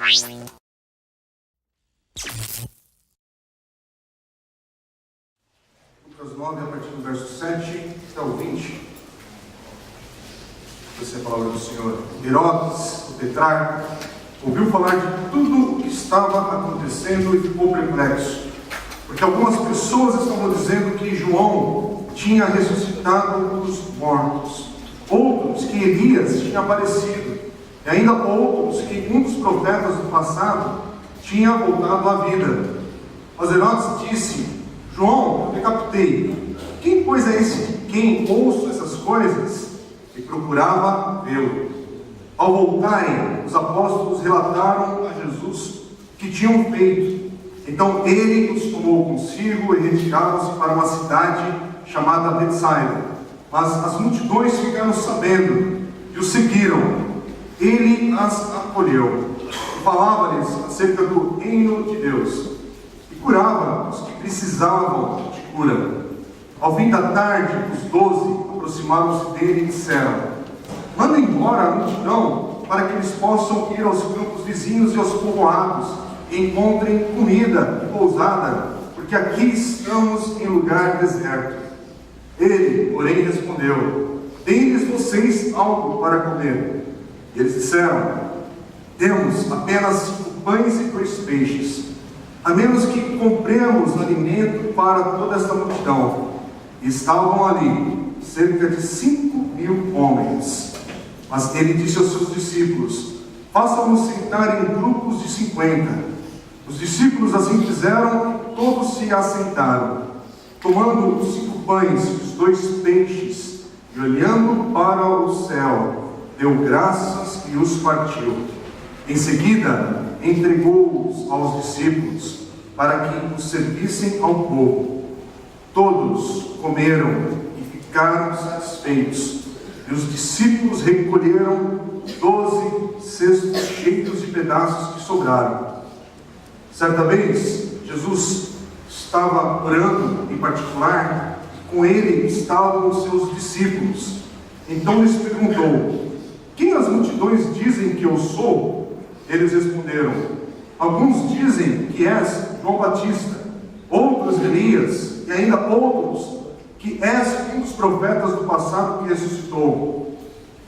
Lucas 9, a partir do verso 7 até o 20. Essa é a palavra do Senhor. Herodes, o tetrarca, ouviu falar de tudo o que estava acontecendo e ficou perplexo, porque algumas pessoas estavam dizendo que João tinha ressuscitado dos mortos, outros que Elias tinha aparecido, e ainda outros que um dos profetas do passado tinha voltado à vida. Mas Herodes disse: João, eu decapitei. Quem, pois, é esse de quem ouço essas coisas? E procurava vê-lo. Ao voltarem, os apóstolos relataram a Jesus o que tinham feito. Então ele os tomou consigo e retiraram-se para uma cidade chamada Betsaida. Mas as multidões ficaram sabendo e o seguiram. Ele as acolheu e falava-lhes acerca do reino de Deus e curava os que precisavam de cura. Ao fim da tarde, os 12 aproximaram-se dele e disseram: manda embora a multidão para que eles possam ir aos campos vizinhos e aos povoados e encontrem comida e pousada, porque aqui estamos em lugar deserto. Ele, porém, respondeu: deem-lhes vocês algo para comer. E eles disseram: temos apenas 5 pães e 2 peixes, a menos que compremos alimento para toda esta multidão. E estavam ali cerca de 5.000 homens. Mas ele disse aos seus discípulos: façam-nos sentar em grupos de 50. Os discípulos assim fizeram e todos se assentaram. Tomando os 5 pães e os 2 peixes, e olhando para o céu, deu graças e os partiu. Em seguida, entregou-os aos discípulos, para que os servissem ao povo. Todos comeram e ficaram satisfeitos, e os discípulos recolheram 12 cestos cheios de pedaços que sobraram. Certa vez, Jesus estava orando em particular, e com ele estavam os seus discípulos. Então lhes perguntou: quem as multidões dizem que eu sou? Eles responderam: alguns dizem que és João Batista, outros Elias, e ainda outros que és um dos profetas do passado que ressuscitou.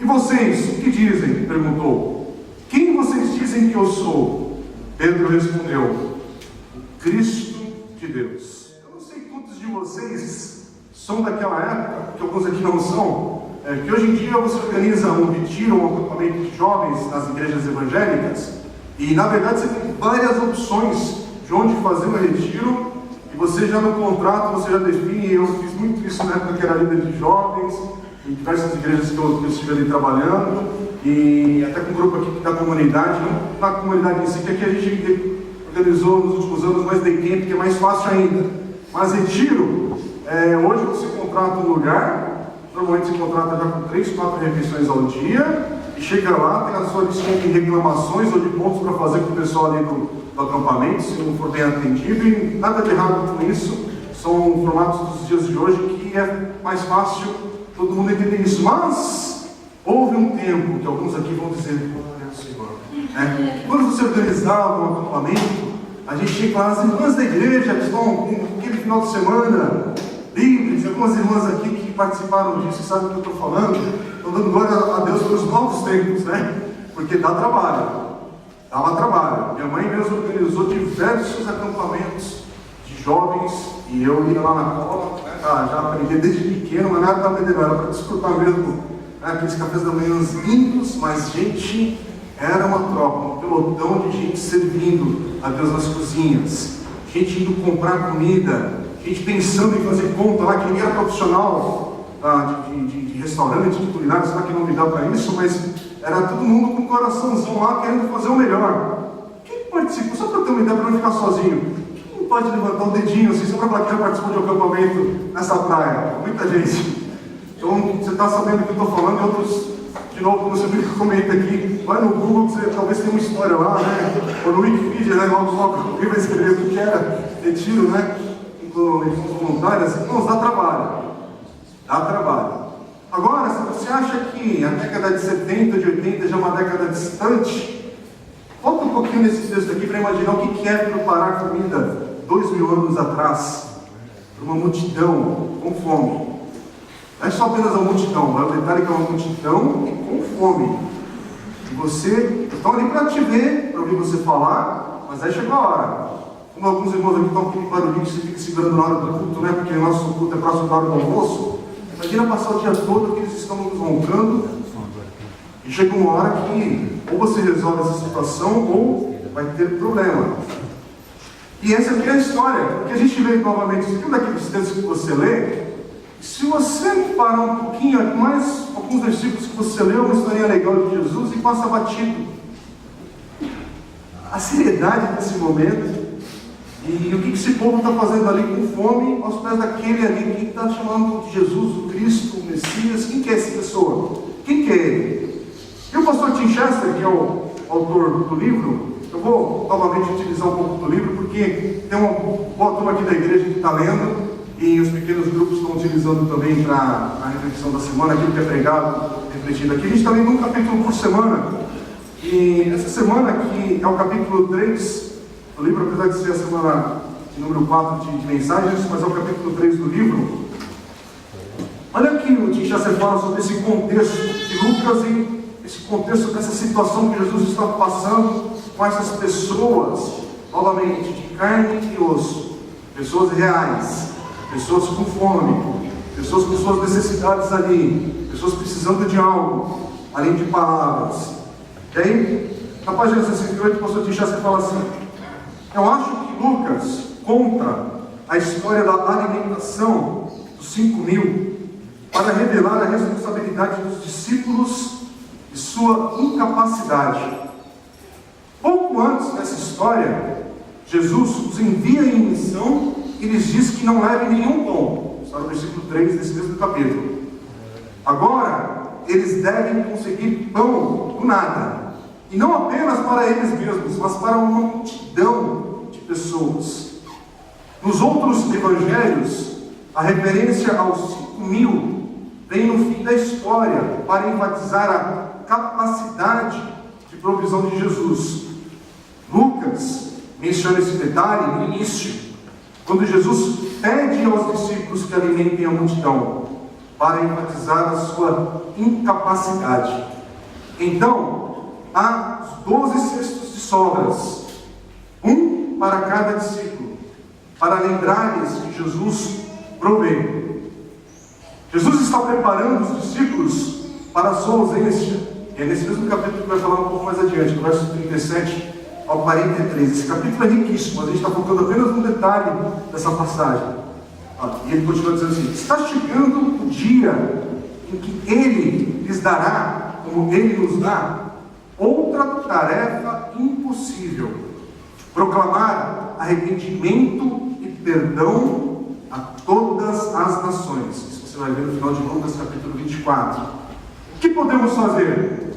E vocês, o que dizem? Perguntou. Quem vocês dizem que eu sou? Pedro respondeu: o Cristo de Deus. Eu não sei quantos de vocês são daquela época, que alguns aqui não são, que hoje em dia você organiza um retiro, um acampamento de jovens nas igrejas evangélicas, e na verdade você tem várias opções de onde fazer o retiro, e você já no contrato, você já define. Eu fiz muito isso na época que era líder de jovens, em diversas igrejas que eu estive ali trabalhando, e até com um grupo aqui da comunidade, não na comunidade em si, que aqui a gente organizou nos últimos anos mais day camp, que é mais fácil ainda. Mas retiro, hoje você contrata um lugar, normalmente você contrata já com 3, 4 refeições ao dia, e chega lá, tem a sua listinha de reclamações ou de pontos para fazer com o pessoal ali do acampamento, se não for bem atendido, e nada de errado com isso. São formatos dos dias de hoje que é mais fácil todo mundo entender isso. Mas houve um tempo que alguns aqui vão dizer: glória ao Senhor. Quando você organizava um acampamento, a gente tinha que falar: as irmãs da igreja que estão aquele final de semana livres, algumas irmãs aqui que participaram disso, sabem o que eu estou falando. Estou dando glória a Deus pelos novos tempos, né? Porque dá trabalho. Dava trabalho. Minha mãe mesmo organizou diversos acampamentos de jovens, e eu ia lá na cola, já aprendi desde pequeno, mas nada para aprender, era para desfrutar mesmo, aqueles cafés da manhã lindos, mas gente, era uma tropa, um pelotão de gente servindo a Deus nas cozinhas, gente indo comprar comida, gente pensando em fazer conta lá, que ninguém era profissional de restaurante, de culinária, sei lá que não me dá para isso, mas era todo mundo com o coraçãozão lá, querendo fazer o melhor. Quem participa? Só para ter uma ideia, para não ficar sozinho. Quem pode levantar o dedinho assim, só para falar que já participou de um acampamento nessa praia? Muita gente. Então, você está sabendo o que eu estou falando, e outros, de novo, como você comenta aqui, vai no Google, que você talvez tenha uma história lá, né? Ou no Wikipedia, né? Logo alguém vai escrever o que era retiro, né? Com voluntários. Não, dá trabalho. Dá trabalho. Agora, se você acha que a década de 70, de 80 já é uma década distante, volta um pouquinho nesse texto aqui para imaginar o que é preparar comida 2000 anos atrás para uma multidão com fome. Não é só apenas a multidão, mas o detalhe é que é uma multidão com fome. E você estão ali para te ver, para ouvir você falar, mas aí chegou a hora. Como alguns irmãos aqui estão aquele barulhinho que você fica segurando na hora do culto, né? Porque o nosso culto é próximo da hora do almoço. Imagina passar o dia todo aqueles estômagos roncando. E chega uma hora que ou você resolve essa situação ou vai ter problema. E essa aqui é a história. Porque a gente lê novamente, isso aqui é um daqueles textos que você lê. Se você parar um pouquinho, mais alguns versículos que você leu, uma historinha legal de Jesus e passa batido. A seriedade desse momento e o que esse povo está fazendo ali com fome aos pés daquele ali que está chamando de Jesus, o Cristo, o Messias. Quem que é essa pessoa? Quem que é ele? E o pastor Tim Chester, que é o autor do livro, eu vou novamente utilizar um pouco do livro, porque tem uma boa turma aqui da igreja que está lendo, e os pequenos grupos estão utilizando também para a reflexão da semana, aquilo que é pregado, refletindo aqui. A gente está lendo um capítulo por semana, e essa semana aqui é o capítulo 3 do livro, apesar de ser a semana de número 4 de mensagens, mas é o capítulo 3 do livro. Olha aqui o Tim Chester fala sobre esse contexto de Lucas e esse contexto dessa situação que Jesus está passando com essas pessoas, novamente, de carne e osso, pessoas reais, pessoas com fome, pessoas com suas necessidades ali, pessoas precisando de algo, além de palavras. E aí, na página 68, o pastor Tim Chester fala assim: eu acho que Lucas conta a história da alimentação dos 5.000 para revelar a responsabilidade dos discípulos e sua incapacidade. Pouco antes dessa história, Jesus os envia em missão e lhes diz que não levem nenhum pão. Está no versículo 3 desse mesmo capítulo. Agora, eles devem conseguir pão do nada. E não apenas para eles mesmos, mas para uma multidão de pessoas. Nos outros evangelhos, a referência aos 5.000 vem no fim da história para enfatizar a capacidade de provisão de Jesus. Lucas menciona esse detalhe no início, quando Jesus pede aos discípulos que alimentem a multidão, para enfatizar a sua incapacidade. Então, há os 12 cestos de sobras, um para cada discípulo, para lembrar-lhes que Jesus provê. Jesus está preparando os discípulos para a sua ausência. E é nesse mesmo capítulo que vai falar um pouco mais adiante, do verso 37 ao 43. Esse capítulo é riquíssimo, a gente está focando apenas no detalhe dessa passagem. E ele continua dizendo assim: está chegando o dia em que Ele lhes dará, como Ele nos dá, outra tarefa impossível: proclamar arrependimento e perdão a todas as nações. Isso você vai ver no final de Lucas capítulo 24. O que podemos fazer?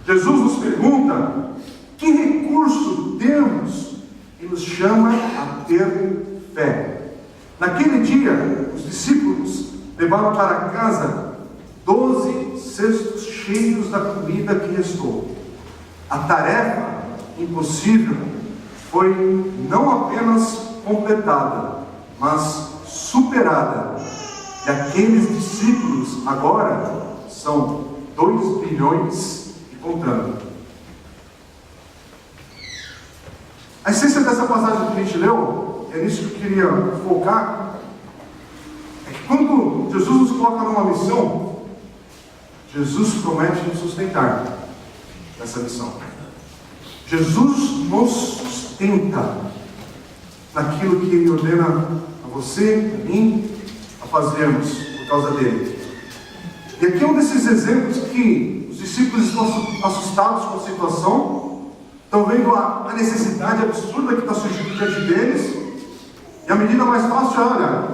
Jesus nos pergunta: que recurso temos? E nos chama a ter fé. Naquele dia, os discípulos levaram para casa 12 cestos cheios da comida que restou. A tarefa impossível foi não apenas completada, mas superada. E aqueles discípulos agora são 2 bilhões e contando. A essência dessa passagem que a gente leu, é nisso que eu queria focar, é que quando Jesus nos coloca numa missão, Jesus promete nos sustentar nessa missão. Jesus nos sustenta naquilo que Ele ordena a você, a mim, a fazermos por causa dele. E aqui é um desses exemplos que os discípulos estão assustados com a situação, estão vendo a necessidade absurda que está surgindo diante deles, e a medida mais fácil é: olha,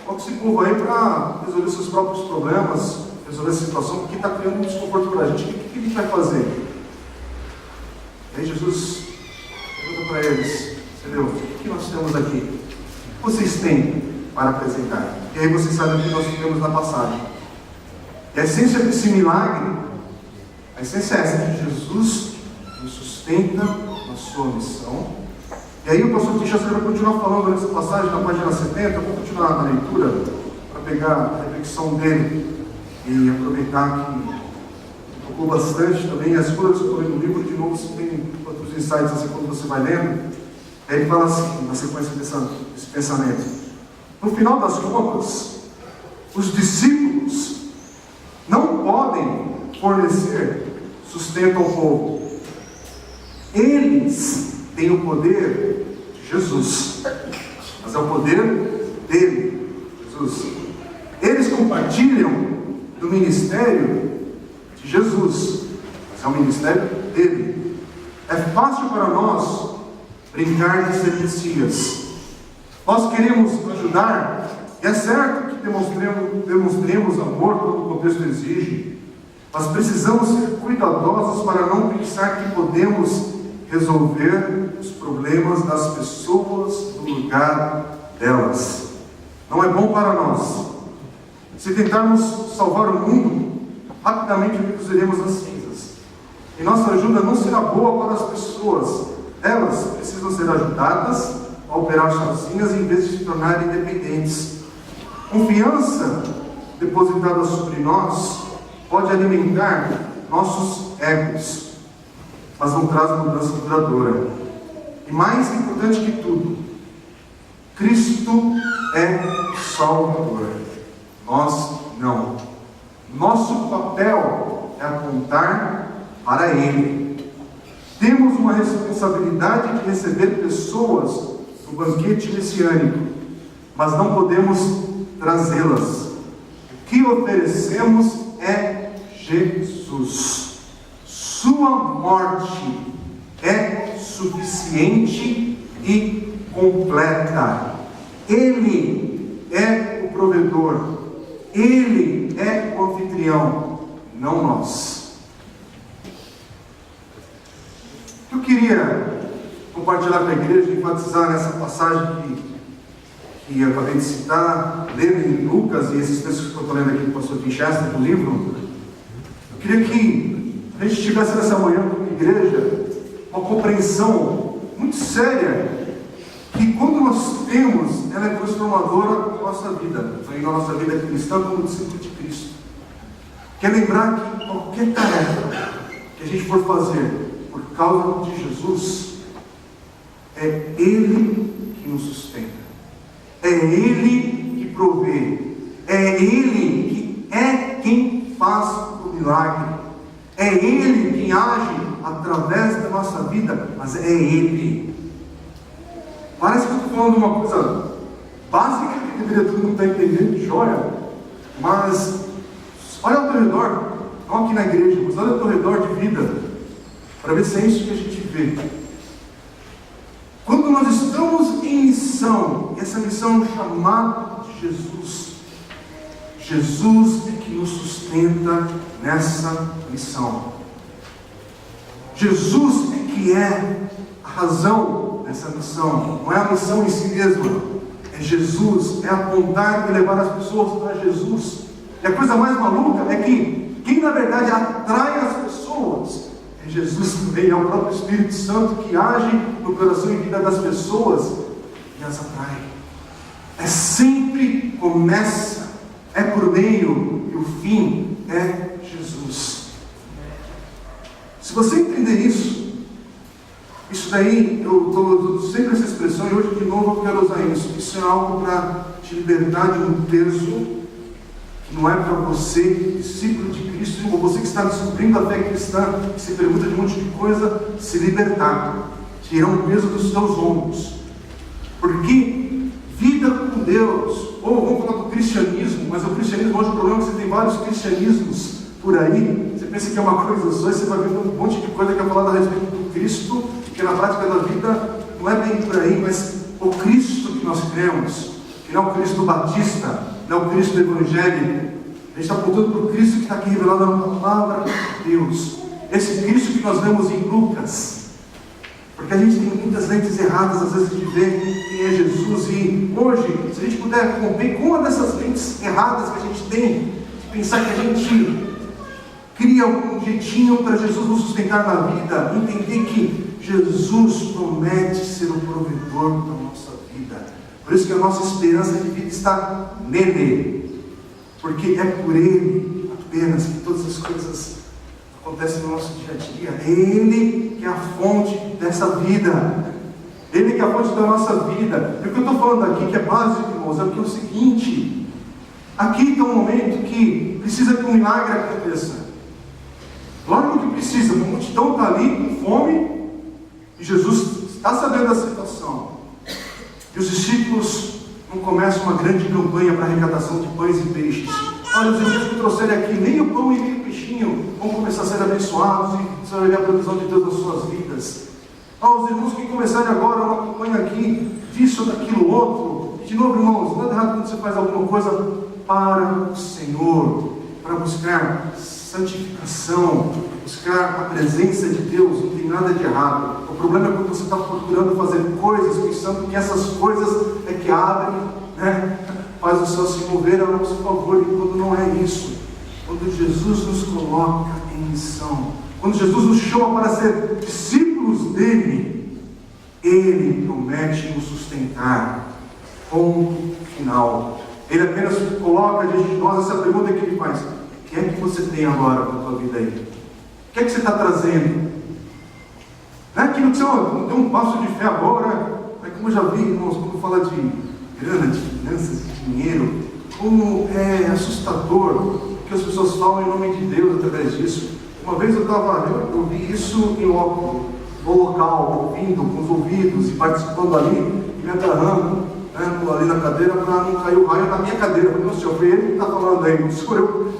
coloca esse povo aí para resolver seus próprios problemas, resolver a situação, porque está criando um desconforto para a gente. O que a gente vai fazer? E aí Jesus pergunta para eles: entendeu? O que nós temos aqui? O que vocês têm para apresentar? E aí vocês sabem o que nós temos na passagem. E a essência desse milagre, a essência é essa: que Jesus nos sustenta na sua missão. E aí o pastor Kinshasa vai continuar falando nessa passagem, na página 70, vou continuar na leitura, para pegar a reflexão dele e aproveitar que tocou bastante também. As coisas que eu estou lendo no livro, de novo, você tem outros insights assim quando você vai lendo. Aí ele fala assim, na sequência desse pensamento: no final das contas, os discípulos não podem fornecer sustento ao povo. Eles têm o poder de Jesus, mas é o poder dele, Jesus. Eles compartilham do ministério de Jesus, mas é o ministério dele. É fácil para nós brincar de ser Messias. Nós queremos ajudar, e é certo que demonstremos amor quando o contexto exige, mas precisamos ser cuidadosos para não pensar que podemos resolver os problemas das pessoas no lugar delas. Não é bom para nós. Se tentarmos salvar o mundo, rapidamente reduziremos as cinzas. E nossa ajuda não será boa para as pessoas. Elas precisam ser ajudadas a operar sozinhas em vez de se tornarem independentes. Confiança depositada sobre nós pode alimentar nossos egos, mas não traz mudança duradoura. E mais importante que tudo, Cristo é Salvador. Nós não. Nosso papel é apontar para Ele. Temos uma responsabilidade de receber pessoas no banquete messiânico, mas não podemos trazê-las. O que oferecemos é Jesus. Sua morte é suficiente e completa. Ele é o provedor. Ele é o anfitrião, não nós. Eu queria compartilhar com a igreja, enfatizar nessa passagem que eu acabei de citar, lendo em Lucas, e esses textos que eu estou lendo aqui do pastor Kinshasa, do livro. Eu queria que a gente tivesse nessa manhã como igreja uma compreensão muito séria, que quando nós temos, ela é transformadora na nossa vida, na nossa vida cristã como discípulo de Cristo. Quer lembrar que qualquer tarefa que a gente for fazer por causa de Jesus, é Ele que nos sustenta, é Ele que provê, é Ele que é quem faz o milagre, é Ele quem age através da nossa vida, mas é Ele. Parece que eu estou falando de uma coisa básica que deveria todo mundo estar entendendo, joia, mas olha ao teu redor, não aqui na igreja, mas olha ao teu redor de vida, para ver se é isso que a gente vê. Quando nós estamos em missão, e essa missão é um chamado de Jesus, Jesus é que nos sustenta nessa missão. Jesus é que é a razão dessa missão, não é a missão em si mesma, é Jesus, é apontar e levar as pessoas para Jesus. E a coisa mais maluca é que quem na verdade atrai as pessoas é Jesus também, é o próprio Espírito Santo que age no coração e vida das pessoas e as atrai. É sempre começa, é por meio e o fim é Jesus. Se você entender isso daí, eu estou sempre essa expressão e hoje de novo eu quero usar isso. Isso é algo para te libertar de um peso que não é para você, discípulo de Cristo, ou você que está descobrindo a fé cristã, que se pergunta de um monte de coisa, se libertar, tirar um peso dos seus ombros. Porque vida com Deus, ou vamos falar do cristianismo, mas o cristianismo hoje o problema é que você tem vários cristianismos por aí, você pensa que é uma coisa só e você vai ver um monte de coisa que é falada a respeito do Cristo, que na prática da vida não é bem por aí, mas o Cristo que nós cremos, que não é o Cristo batista, não é o Cristo evangélico. A gente está apontando para o Cristo que está aqui revelado na palavra de Deus. Esse Cristo que nós vemos em Lucas. Porque a gente tem muitas lentes erradas, às vezes, de ver quem é Jesus. E hoje, se a gente puder romper com uma dessas lentes erradas que a gente tem, de pensar que a gente cria um jeitinho para Jesus nos sustentar na vida, entender que Jesus promete ser o provedor da nossa vida. Por isso que a nossa esperança de vida está nele, porque é por ele apenas que todas as coisas acontecem no nosso dia a dia. É ele que é a fonte dessa vida, ele que é a fonte da nossa vida. E o que eu estou falando aqui, que é básico, irmãos, é porque é o seguinte: aqui tem um momento que precisa que um milagre aconteça. Lógico que precisa, a multidão está ali com fome, e Jesus está sabendo da situação. E os discípulos não começam uma grande campanha para arrecadação de pães e peixes. Olha, os irmãos que trouxeram aqui, nem o pão e nem o peixinho vão começar a ser abençoados e você vai ver a provisão de Deus nas suas vidas. Os irmãos que começarem agora uma campanha aqui, disso, daquilo, outro. E de novo, irmãos, nada errado quando você faz alguma coisa para o Senhor, para buscar santificação, buscar a presença de Deus, não tem nada de errado. O problema é quando você está procurando fazer coisas, pensando que essas coisas é que abrem, faz o céu se mover a nosso favor, e quando não é isso. Quando Jesus nos coloca em missão, quando Jesus nos chama para ser discípulos dele, ele promete nos sustentar. Ponto final. Ele apenas coloca diante de nós essa pergunta que ele faz: o que é que você tem agora para a tua vida aí? O que é que você está trazendo? Não é aquilo que você não tem um passo de fé agora. É como eu já vi, irmãos, quando fala de grana, de finanças, de dinheiro, como é assustador o que as pessoas falam em nome de Deus através disso. Uma vez eu vi isso no local, ouvindo com os ouvidos e participando ali, e me agarrando ali na cadeira para não cair o raio na minha cadeira. Porque o senhor, foi ele que está falando aí, não sou eu.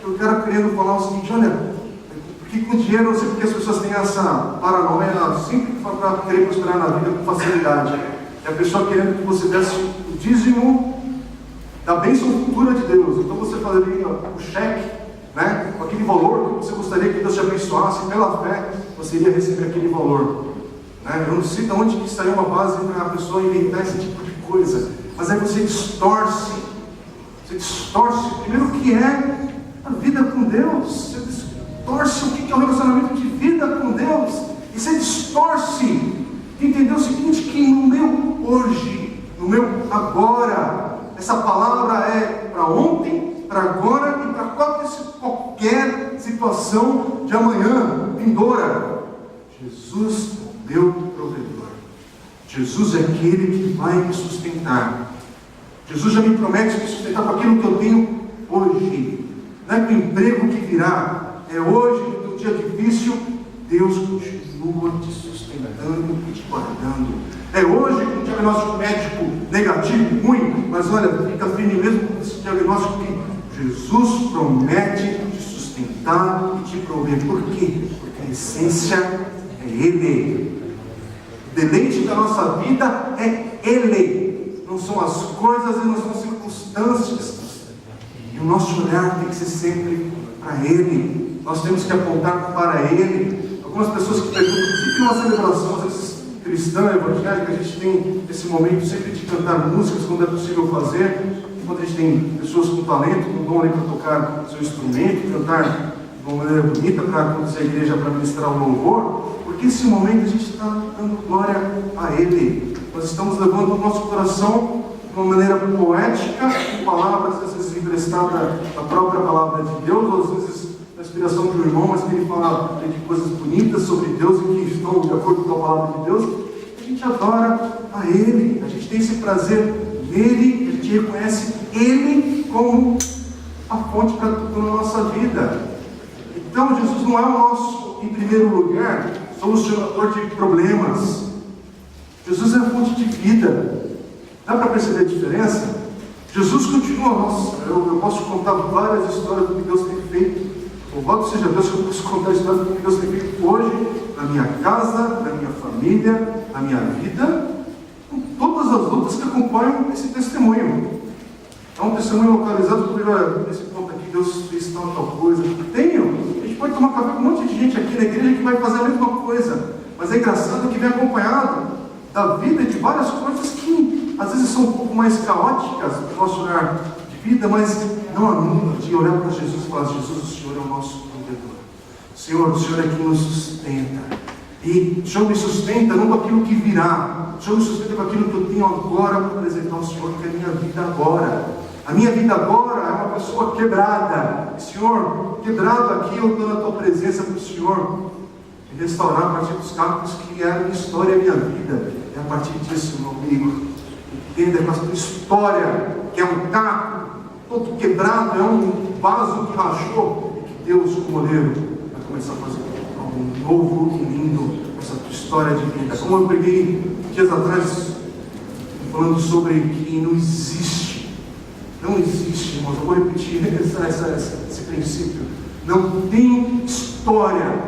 Eu quero querendo falar o seguinte: olha, porque com dinheiro, eu não sei porque as pessoas têm essa paranoia sempre para querer prosperar na vida com facilidade. É a pessoa querendo que você desse o dízimo da bênção futura de Deus. Então você faria o cheque, com aquele valor que você gostaria que Deus te abençoasse, pela fé você iria receber aquele valor. Eu não sei de onde que saiu uma base para a pessoa inventar esse tipo de coisa, mas aí você distorce primeiro o que é a vida com Deus, você distorce o que é o relacionamento de vida com Deus, e você distorce de entender o seguinte: que no meu hoje, no meu agora, essa palavra é para ontem, para agora e para qualquer situação de amanhã, vindoura. Jesus, meu provedor. Jesus é aquele que vai me sustentar. Jesus já me promete me sustentar com aquilo que eu tenho hoje. Não é com o emprego que virá. É hoje, no dia difícil, Deus continua te sustentando e te guardando. É hoje, com o diagnóstico médico negativo, ruim, mas olha, fica firme mesmo com esse diagnóstico que Jesus promete te sustentar e te prover. Por quê? Porque a essência é Ele. O deleite da nossa vida é Ele. Não são as coisas e não são circunstâncias. E o nosso olhar tem que ser sempre para Ele. Nós temos que apontar para Ele. Algumas pessoas que perguntam: por que uma celebração, às vezes cristã, evangélica, a gente tem esse momento sempre de cantar músicas quando é possível fazer, quando a gente tem pessoas com talento, com dom para tocar seu instrumento, cantar de uma maneira bonita para conduzir a igreja para ministrar o louvor? Porque esse momento a gente está dando glória a Ele. Nós estamos levando o nosso coração de uma maneira poética, com palavras às vezes emprestadas da própria palavra de Deus, ou às vezes da inspiração de um irmão, mas que ele fala de coisas bonitas sobre Deus e que estão de acordo com a palavra de Deus. A gente adora a Ele, a gente tem esse prazer nele, a gente reconhece Ele como a fonte para tudo na nossa vida. Então Jesus não é o nosso, em primeiro lugar, solucionador de problemas. Jesus é a fonte de vida. Dá para perceber a diferença? Jesus continua nosso. Eu posso contar várias histórias do que Deus tem feito. Louvado seja Deus que eu posso contar a história do que Deus tem feito hoje, na minha casa, na minha família, na minha vida, com todas as lutas que acompanham esse testemunho. É um testemunho localizado por esse ponto aqui: Deus fez tal coisa. Tenho. A gente pode tomar café com um monte de gente aqui na igreja que vai fazer a mesma coisa, mas é engraçado que vem acompanhado da vida de várias coisas que às vezes são um pouco mais caóticas no nosso olhar de vida, mas não anula de olhar para Jesus e falar: Jesus, o Senhor é o nosso Senhor, o Senhor é quem nos sustenta. E o Senhor me sustenta não com aquilo que virá. O Senhor me sustenta com aquilo que eu tenho agora para apresentar ao Senhor, que é a minha vida agora. A minha vida agora é uma pessoa quebrada. E, Senhor, quebrado aqui, eu estou na Tua presença para o Senhor me restaurar a partir dos capítulos que é a minha história, a minha vida. É a partir disso, meu amigo. Entenda que a tua história, que é um caco todo quebrado, é um vaso que rachou, e que Deus, como oleiro, vai começar a fazer algo novo e lindo nessa tua história de vida. Como eu peguei dias atrás, falando sobre que não existe, irmãos, eu vou repetir esse princípio. Não tem história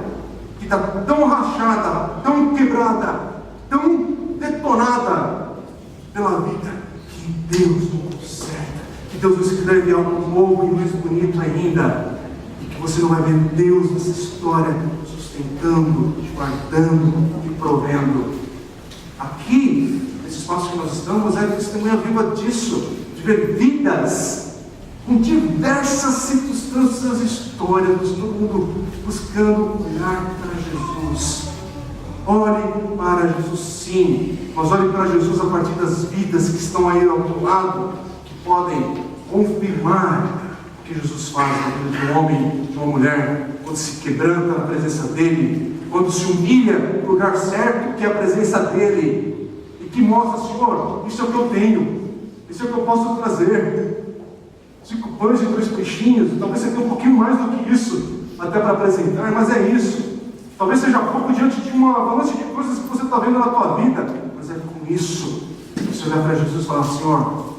que está tão rachada, tão quebrada, tão detonada pela vida, que Deus não conserta, que Deus não escreve algo novo e mais bonito ainda, e que você não vai ver Deus nessa história sustentando, guardando e provendo. Aqui, nesse espaço que nós estamos, é testemunha viva disso, de ver vidas com diversas circunstâncias históricas, todo mundo buscando olhar para Jesus. Olhe para Jesus, sim, mas olhe para Jesus a partir das vidas que estão aí ao teu lado, que podem confirmar o que Jesus faz na vida de um homem, de uma mulher, quando se quebranta na presença dele, quando se humilha no lugar certo, que é a presença dele, e que mostra, Senhor, isso é o que eu tenho, isso é o que eu posso trazer. 5 pães e 2 peixinhos, talvez você tenha um pouquinho mais do que isso, até para apresentar, mas é isso. Talvez seja pouco diante de uma avalanche de coisas que você está vendo na tua vida, mas é com isso que você olha para Jesus e fala: Senhor,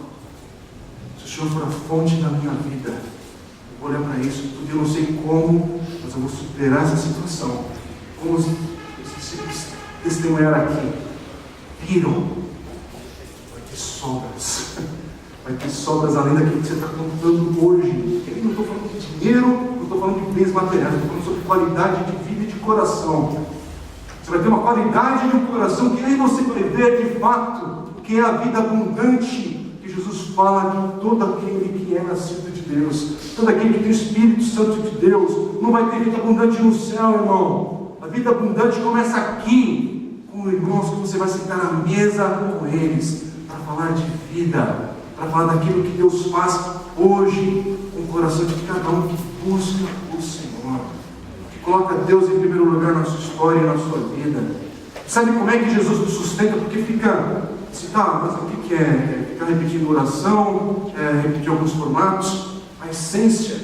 se o Senhor for a fonte da minha vida, eu vou olhar para isso tudo, eu não sei como, mas eu vou superar essa situação. Como os discípulos testemunharam aqui, viram, vai ter sobras. Vai ter sobras além daquilo que você está contando hoje. Eu não estou falando de dinheiro, não estou falando de bens materiais, estou falando sobre qualidade de vida e de coração. Você vai ter uma qualidade de um coração que aí você vai ver de fato o que é a vida abundante que Jesus fala de todo aquele que é nascido de Deus, todo aquele que tem o Espírito Santo de Deus. Não vai ter vida abundante no céu, irmão. A vida abundante começa aqui, com irmãos que você vai sentar na mesa com eles, para falar de vida, para falar daquilo que Deus faz hoje, com o coração de cada um que busca o Senhor, que coloca Deus em primeiro lugar na sua história e na sua vida. Sabe como é que Jesus nos sustenta? Porque fica assim, tá, mas o que é? Ficar repetindo oração, repetir alguns formatos. A essência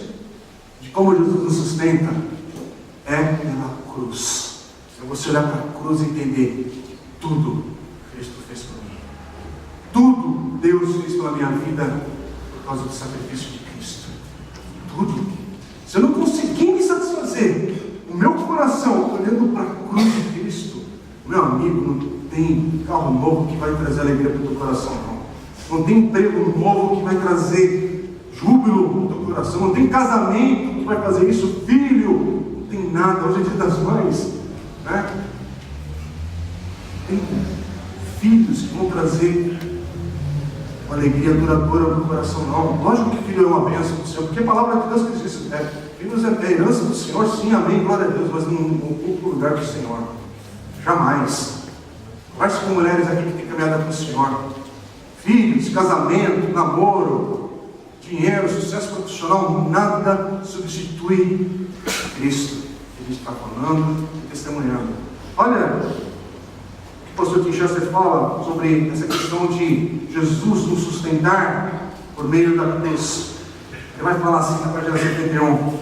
de como Jesus nos sustenta é pela cruz. É você olhar para a cruz e entender que tudo Cristo fez por mim. Tudo Deus fez pela minha vida por causa do sacrifício de Cristo. Tudo. Se eu não conseguir me satisfazer, o meu coração olhando para a cruz de Cristo, meu amigo, não tem carro novo que vai trazer alegria para o teu coração, não. Não tem emprego novo que vai trazer júbilo para o teu coração. Não tem casamento que vai fazer isso, filho. Não tem nada. Hoje é dia das mães, né? Tem filhos que vão trazer uma alegria duradoura no coração, não. Lógico que filho é uma bênção do Senhor, porque a palavra de Deus que diz isso, filhos é herança do Senhor, sim, amém, glória a Deus, mas não ocupa o lugar do Senhor. Jamais. Converse com mulheres aqui que têm caminhado com o Senhor. Filhos, casamento, namoro, dinheiro, sucesso profissional, nada substitui Cristo, que a gente está falando e testemunhando. Olha, o pastor Tim Chester fala sobre essa questão de Jesus nos sustentar por meio da cruz. Ele vai falar assim na página 71: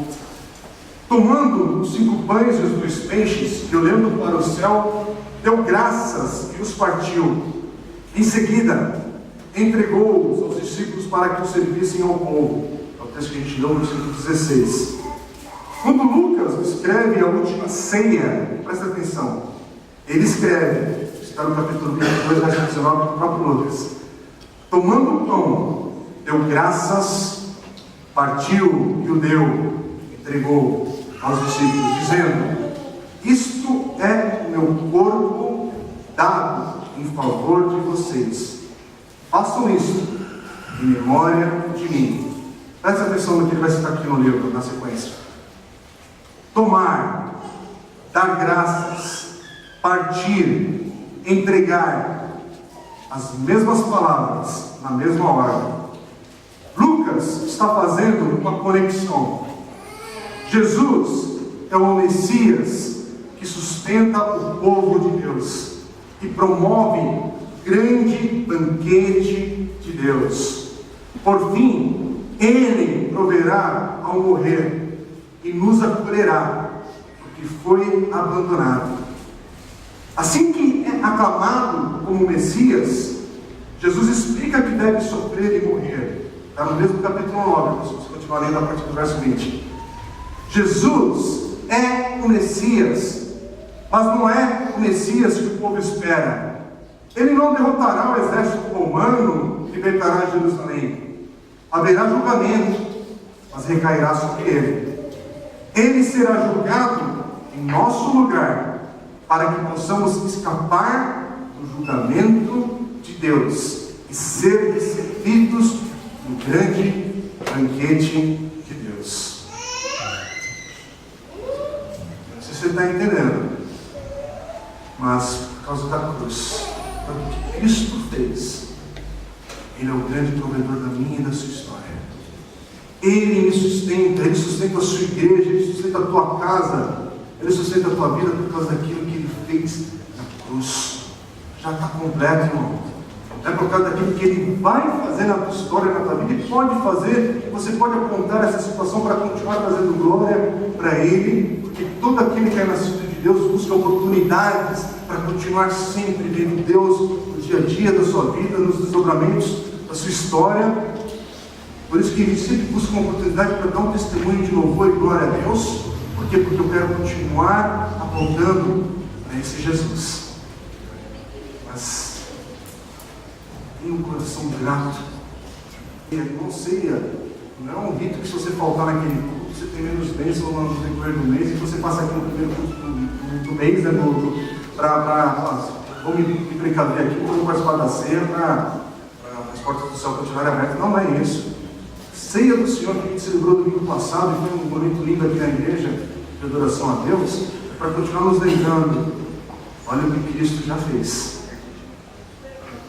tomando os 5 pães e os 2 peixes, e olhando para o céu, deu graças e os partiu. Em seguida, entregou-os aos discípulos para que os servissem ao povo. É o texto que a gente leu no versículo 16. Quando Lucas escreve a última ceia, presta atenção, ele escreve, está no capítulo 22, versículo 19, do próprio Lucas: tomando o pão, deu graças, partiu e o deu, entregou aos discípulos, dizendo: isto é o meu corpo dado em favor de vocês. Façam isso em memória de mim. Presta atenção no que ele vai citar aqui no livro, na sequência. Tomar dar graças, partir, entregar as mesmas palavras na mesma hora. Lucas está fazendo uma conexão. Jesus é o Messias que sustenta o povo de Deus, que promove grande banquete de Deus. Por fim, Ele proverá ao morrer e nos acolherá, porque foi abandonado. Assim que é aclamado como Messias, Jesus explica que deve sofrer e morrer. Está no mesmo capítulo 9, se você continuar lendo a partir do verso 20. Jesus é o Messias, mas não é o Messias que o povo espera. Ele não derrotará o exército romano que libertará Jerusalém. Haverá julgamento, mas recairá sobre ele. Ele será julgado em nosso lugar, para que possamos escapar do julgamento de Deus e ser recebidos no grande banquete de Deus. Não sei se você está entendendo, mas por causa da cruz, do que Cristo fez, Ele é o grande provedor da minha e da sua história. Ele me sustenta, Ele sustenta a sua igreja, Ele sustenta a tua casa, Ele sustenta a tua vida por causa daquilo que Ele fez na cruz. Já está completo, irmão. É por causa daquilo que Ele vai fazer na tua história, na tua vida, e pode fazer. Você pode apontar essa situação para continuar trazendo glória para Ele, porque todo aquele que é nascido de Deus busca oportunidades para continuar sempre vendo Deus no dia a dia da sua vida, nos desdobramentos da sua história. Por isso que ele sempre busca uma oportunidade para dar um testemunho de louvor e glória a Deus. Por quê? Porque eu quero continuar apontando a esse Jesus. Mas tenha um coração grato. E a irmão ceia não é um rito que, se você faltar naquele culto, você tem menos bênção no decorrer do mês, e você passa aqui no primeiro culto do mês, né, vou me precaver aqui, vou participar da ceia para as portas do céu continuarem abertas. Não é isso. Ceia do Senhor, que a gente celebrou domingo passado, e foi um momento lindo aqui na igreja de adoração a Deus, é para continuar nos lembrando, olha o que Cristo já fez.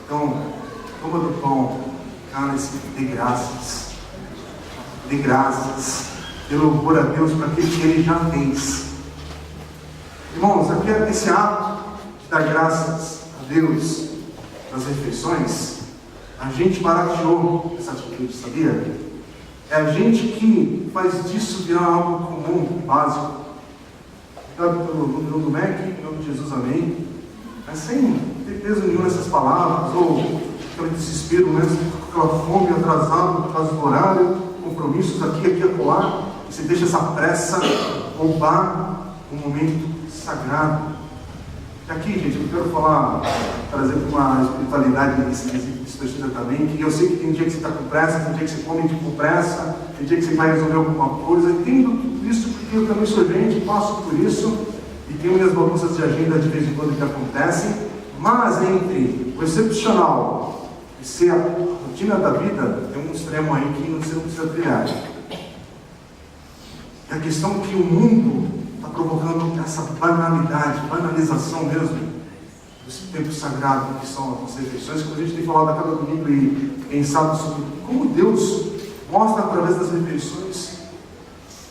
Então, coma do pão, cálice, dê graças, dê louvor a Deus para aquilo que Ele já fez. Irmãos, aqui esse ato de dar graças a Deus nas refeições, a gente barateou essa atitude, sabia? É a gente que faz disso virar algo comum, básico. Obrigado pelo nome do MEC, em nome de Jesus, amém. Mas sem ter peso nenhum nessas palavras, ou aquele desespero, mesmo, aquela fome atrasada por causa do horário, compromissos aqui, acolá. Você deixa essa pressa roubar um momento sagrado. Aqui, gente, eu quero trazer uma espiritualidade distorcida também, que eu sei que tem dia que você está com pressa, tem dia que você come com pressa, tem dia que você vai resolver alguma coisa. Entendo tudo isso porque eu também sou gente, passo por isso, e tenho minhas bagunças de agenda de vez em quando que acontecem, mas entre o excepcional e ser a rotina da vida, tem um extremo aí que você não precisa trilhar. É a questão que o mundo está provocando essa banalização mesmo, desse tempo sagrado que são as refeições, que a gente tem falado a cada domingo e pensado sobre como Deus mostra através das refeições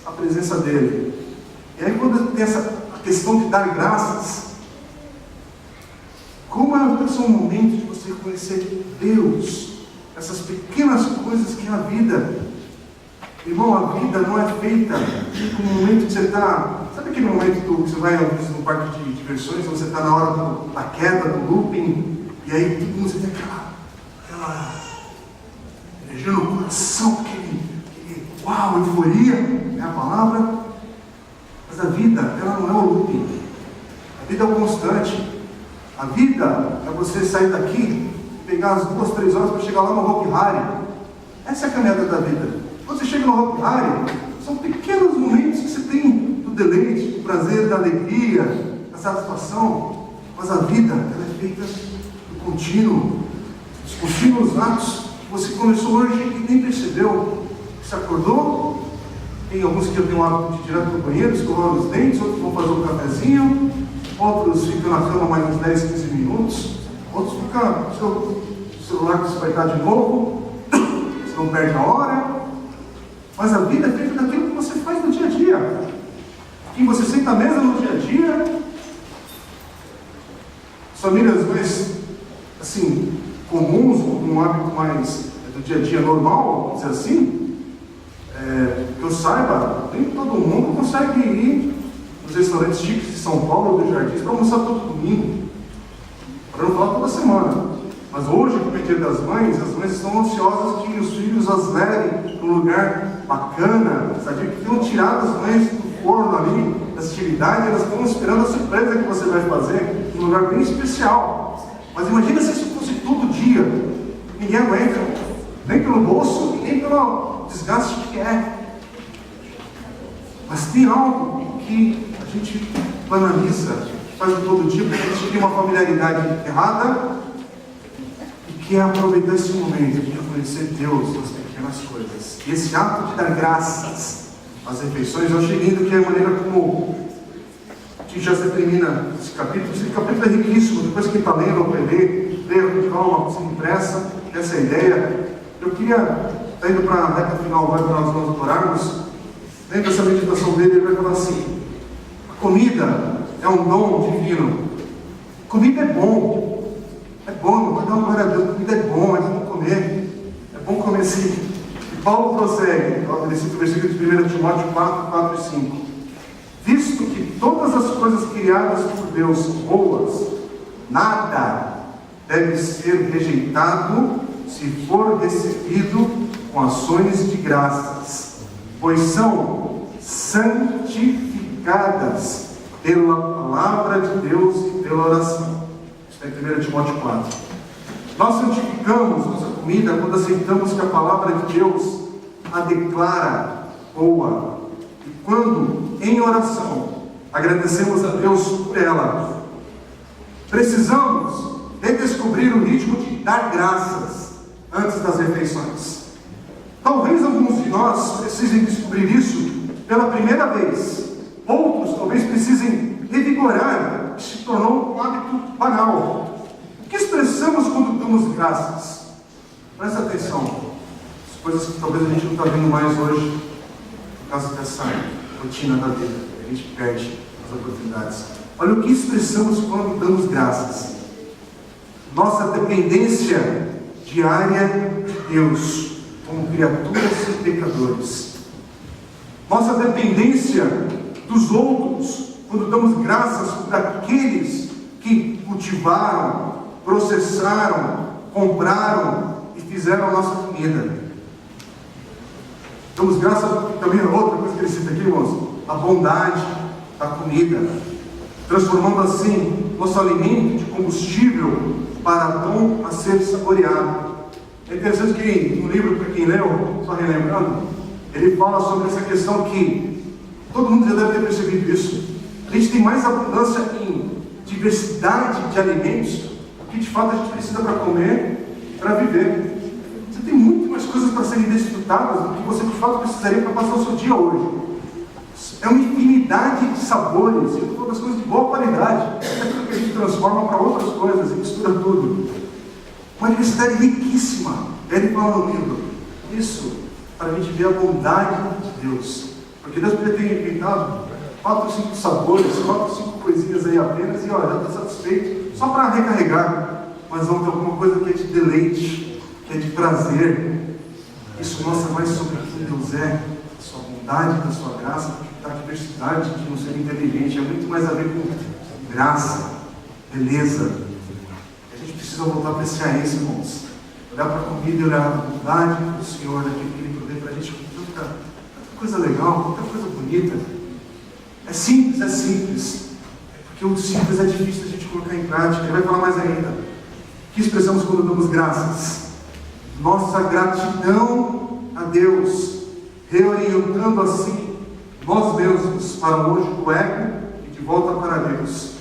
a presença dEle. E aí quando tem essa questão de dar graças, como é um momento de você conhecer Deus, essas pequenas coisas que é a vida. Irmão, a vida não é feita como um momento que você está... Sabe aquele momento que você vai no parque de diversões, você está na hora da queda, do looping, e aí todo mundo tem aquela energia no coração, aquele uau, euforia, é a palavra. Mas a vida, ela não é o looping. A vida é o constante. A vida é você sair daqui e pegar as 2, 3 horas para chegar lá no Hopi Hari. Essa é a caminhada da vida. Quando você chega no Hopi Hari, são pequenos momentos que você tem do deleite, do prazer, da alegria, da satisfação. Mas a vida, ela é feita do contínuo, dos contínuos atos que você começou hoje e nem percebeu. Você acordou, Tem alguns que já têm o hábito de ir direto no banheiro, escovar os dentes, outros vão fazer um cafezinho, outros ficam na cama mais uns 10, 15 minutos, outros ficam no seu celular que você vai estar de novo, você não perde a hora. Mas a vida é feita daquilo que você faz no dia a dia. Quem você senta à mesa no dia a dia. As famílias mais, assim, comuns, com um hábito mais do dia a dia normal, vamos dizer assim, que eu saiba, nem todo mundo consegue ir nos restaurantes típicos de São Paulo ou do Jardim para almoçar todo domingo, para não falar toda semana. Mas hoje, como é Dia das Mães, as mães estão ansiosas que os filhos as levem para um lugar bacana, sabe? Que tenham tirado as mães do forno ali, da atividade, elas estão esperando a surpresa que você vai fazer em um lugar bem especial. Mas imagina se isso fosse todo dia. Ninguém aguenta, nem pelo bolso, nem pelo desgaste que é. Mas tem algo que a gente banaliza, faz todo dia, porque a gente cria uma familiaridade errada, e que é aproveitar esse momento de reconhecer Deus nas pequenas coisas. E esse ato de dar graças às refeições, eu achei lindo que é a maneira como que já se termina esse capítulo. Esse capítulo é riquíssimo, depois que está lendo, leia com calma, sem pressa, essa é a ideia. Eu queria, está indo para a reta final agora, para nós nos orarmos. Dentro dessa meditação dele, ele vai falar assim: a comida é um dom divino. Comida é bom. É bom, não vai dar uma glória a Deus. Comida é bom comer. É bom comer assim. E Paulo prossegue, nesse versículo de 1 Timóteo 4, 4 e 5. Visto que todas as coisas criadas por Deus são boas, nada deve ser rejeitado se for recebido com ações de graças, pois são santificadas pela palavra de Deus e pela oração. Está em 1 Timóteo 4. Nós santificamos nossa comida quando aceitamos que a palavra de Deus a declara boa, e quando, em oração, agradecemos a Deus por ela. Precisamos redescobrir o ritmo de dar graças antes das refeições. Talvez alguns de nós precisem descobrir isso pela primeira vez. Outros talvez precisem revigorar, que se tornou um hábito banal. O que expressamos quando damos graças? Presta atenção. As coisas que talvez a gente não está vendo mais hoje, por causa dessa rotina da vida. A gente perde as oportunidades. Olha o que expressamos quando damos graças. Nossa dependência diária de Deus, como criaturas e pecadores. Nossa dependência dos outros, quando damos graças por aqueles que cultivaram, processaram, compraram e fizeram a nossa comida. Damos graças também a outra coisa que ele cita aqui, irmãos, a bondade da comida, transformando assim nosso alimento de combustível para dom a ser saboreado. É interessante que no livro, para quem leu, só relembrando, ele fala sobre essa questão que todo mundo já deve ter percebido isso. A gente tem mais abundância em diversidade de alimentos do que de fato a gente precisa para comer e para viver. Você tem muito mais coisas para serem desfrutadas do que você de fato precisaria para passar o seu dia hoje. É uma infinidade de sabores, e todas as coisas de boa qualidade. É aquilo que a gente transforma para outras coisas e mistura tudo. Uma diversidade riquíssima. Ele fala no livro isso para a gente ver a bondade de Deus. Porque Deus poderia ter inventado 4 ou 5 sabores, 4 ou 5 coisinhas aí apenas, e olha, já está satisfeito, só para recarregar. Mas vamos ter alguma coisa que é de deleite, que é de prazer. Isso mostra mais sobre quem Deus é, a sua bondade, da sua graça, da diversidade de não ser inteligente. É muito mais a ver com graça, beleza. A gente precisa voltar a apreciar isso, irmãos. Olhar para a comida e olhar a bondade do Senhor, daquilo que Ele provê para a gente com tanta coisa legal, tanta coisa bonita. É simples. Porque o simples é difícil a gente colocar em prática. Ele vai falar mais ainda. O que expressamos quando damos graças? Nossa gratidão a Deus, reorientando assim nós mesmos para longe do ego e de volta para Deus.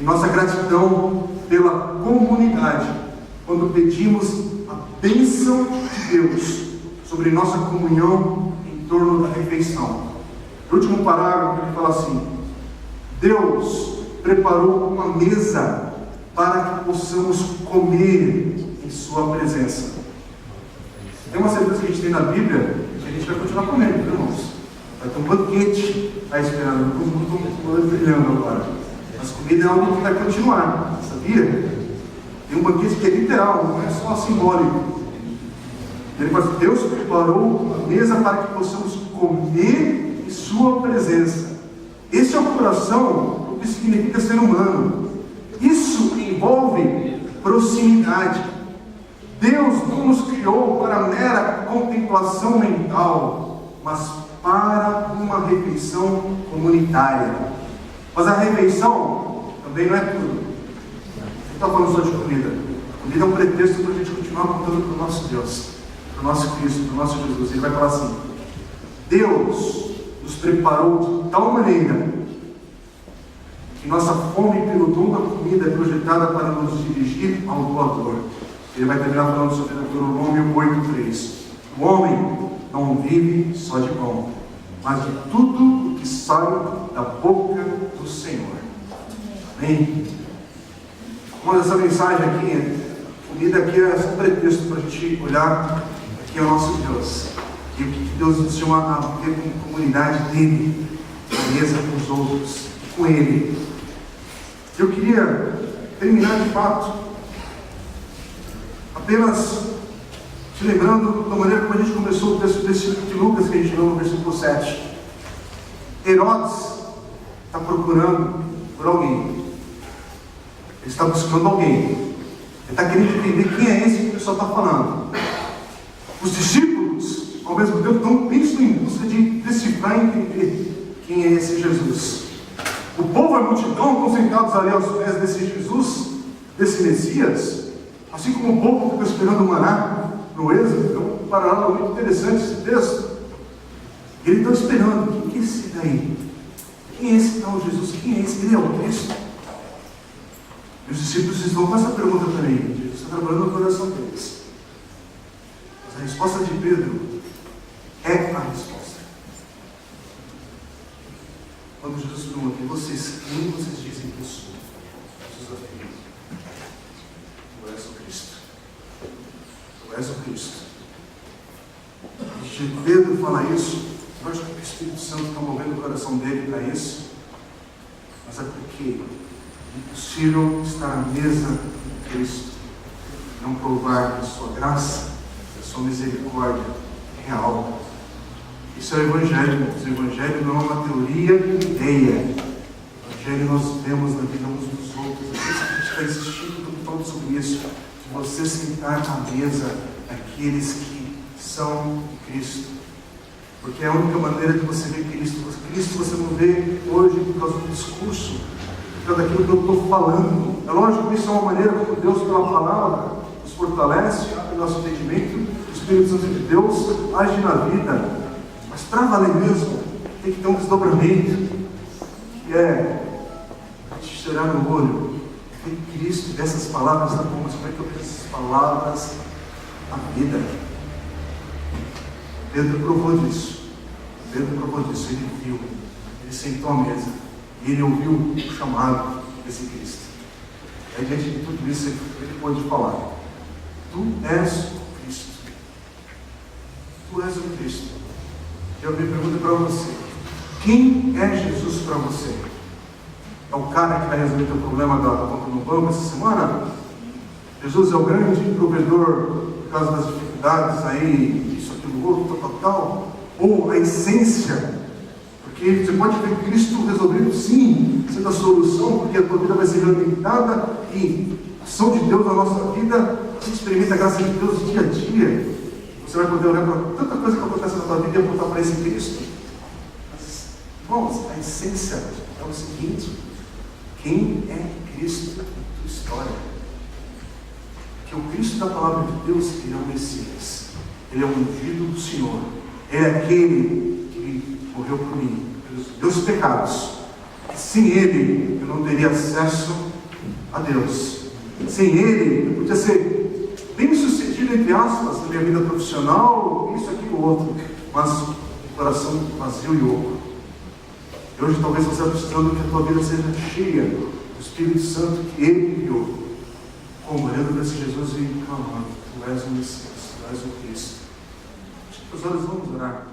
E nossa gratidão pela comunidade, quando pedimos a bênção de Deus sobre nossa comunhão em torno da refeição. No último parágrafo ele fala assim: Deus preparou uma mesa para que possamos comer em sua presença. Tem uma certeza que a gente tem na Bíblia que a gente vai continuar comendo, viu, irmãos? Vai ter um banquete à espera. Não estou brilhando agora. Mas comida é algo que vai continuar, sabia? Tem um banquete que é literal, não é só simbólico. Ele fala assim: Deus preparou uma mesa para que possamos comer em sua presença. Esse é o coração do que significa ser humano. Isso envolve proximidade. Deus não nos criou para mera contemplação mental, mas para uma refeição comunitária. Mas a refeição também não é tudo. Não está falando só de comida. Comida é um pretexto para a gente continuar apontando para o nosso Deus, para o nosso Cristo, para o nosso Jesus. Ele vai falar assim: Deus nos preparou de tal maneira que nossa fome pelo dom da comida é projetada para nos dirigir ao doador. Ele vai terminar falando sobre Deuteronômio 8:3. O homem não vive só de pão, mas de tudo o que sai da boca do Senhor. Amém? Mas essa mensagem aqui, comida aqui é só um pretexto para a gente olhar aqui ao nosso Deus. E o que Deus nos chama a ver como comunidade dele, a mesa com os outros, com ele. Eu queria terminar de fato apenas te lembrando da maneira como a gente começou o texto de Lucas, que a gente leu no versículo 7. Herodes está procurando por alguém. Ele está buscando alguém. Ele está querendo entender quem é esse que o pessoal está falando. Os discípulos, ao mesmo tempo, estão pensando em busca de decifrar e entender quem é esse Jesus. O povo e a multidão estão sentados ali aos pés desse Jesus, desse Messias, assim como o povo ficou esperando o maná no Êxodo. É um paralelo muito interessante esse texto. Eles estão esperando: quem é esse daí? Quem é esse tal Jesus? Quem é esse? Ele é o Cristo? E os discípulos estão com essa pergunta também. Jesus está trabalhando no coração deles. Mas a resposta de Pedro é a resposta. Quando Jesus pergunta: quem vocês dizem que eu sou? Jesus afirma: tu és o Cristo. Tu és o Cristo. E Pedro fala isso. Eu acho que o Espírito Santo está movendo o coração dele para isso. Mas é porque é impossível estar à mesa de Cristo e não provar da sua graça, da sua misericórdia real. Isso é o Evangelho, irmãos. O Evangelho não é uma teoria e ideia. O Evangelho nós vemos na vida uns dos outros. É por isso que a gente está insistindo tanto sobre isso. De você sentar à mesa daqueles que são Cristo. Porque é a única maneira de você ver Cristo. Cristo você não vê hoje por causa do discurso, por causa daquilo que eu estou falando. É lógico que isso é uma maneira como Deus, pela palavra, nos fortalece, abre o nosso entendimento. O Espírito Santo de Deus age na vida. Mas para valer mesmo, tem que ter um desdobramento, que é te chorar no olho, ver Cristo dessas palavras na boca. Como é que eu vejo essas palavras na vida? Pedro provou disso. Ele viu, ele sentou à mesa e ele ouviu o chamado desse Cristo. E diante de tudo isso, ele pôde falar: tu és o Cristo. Tu és o Cristo. Eu me pergunto para você: quem é Jesus para você? É o cara que vai resolver o teu problema da conta no banco essa semana? Jesus é o grande provedor por causa das dificuldades aí, isso, aquilo, outro, tal? Ou a essência? Porque você pode ver Cristo resolvendo, sim, sendo a solução, porque a tua vida vai ser alimentada e a ação de Deus na nossa vida, você experimenta a graça de Deus dia a dia. Você vai poder olhar para tanta coisa que acontece na tua vida e apontar para esse Cristo. Mas, irmãos, a essência é o seguinte: quem é Cristo na tua história? Porque o Cristo da palavra de Deus, ele é o Messias. Ele é o ungido do Senhor. Ele é aquele que morreu por mim, pelos meus pecados. Sem ele, eu não teria acesso a Deus. Sem ele, eu podia ser bem sucedido, entre aspas, na minha vida profissional, isso, aquilo, outro. Mas coração vazio e oco. E hoje talvez você esteja precisando que a tua vida seja cheia do Espírito Santo que Ele enviou, como olhando para esse Jesus e clamando: Tu és o Messias, Tu és o Cristo. Os olhos, vamos orar.